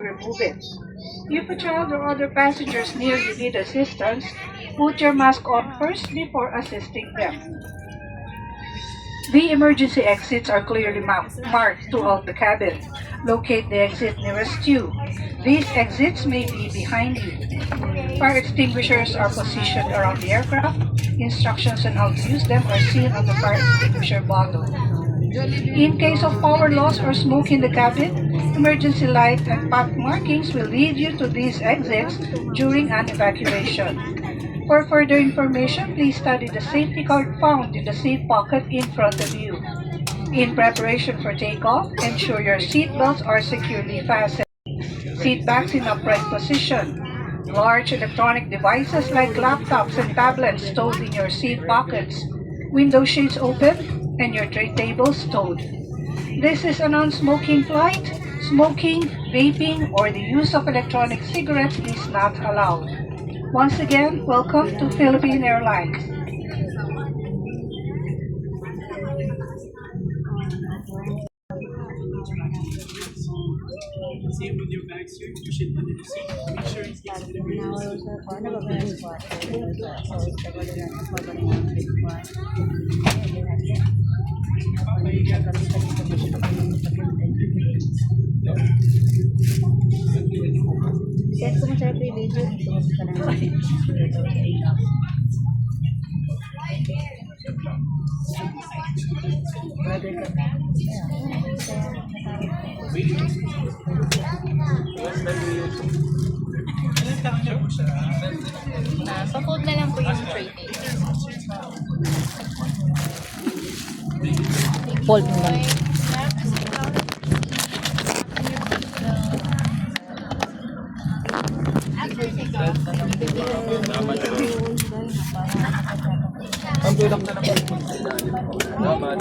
remove it. If a child or other passengers near you need assistance, put your mask on first before assisting them. The emergency exits are clearly marked throughout the cabin. Locate the exit nearest you. These exits may be behind you. Fire extinguishers are positioned around the aircraft. Instructions on how to use them are seen on the fire extinguisher bottle. In case of power loss or smoke in the cabin, emergency light and path markings will lead you to these exits during an evacuation. For further information, please study the safety card found in the seat pocket in front of you. In preparation for takeoff, ensure your seat belts are securely fastened. Seat backs in upright position. Large electronic devices like laptops and tablets stowed in your seat pockets. Window shades open and your tray table stowed. This is a non-smoking flight. Smoking, vaping, or the use of electronic cigarettes is not allowed. Once again, welcome to Philippine Airlines. Same with your bags here. You should put it the same. Make sure it's Set ko mo sa video. Tumas ka na. Sa food na lang po yung tray table. Fold mo lang. ang tulak na lang. Dapat.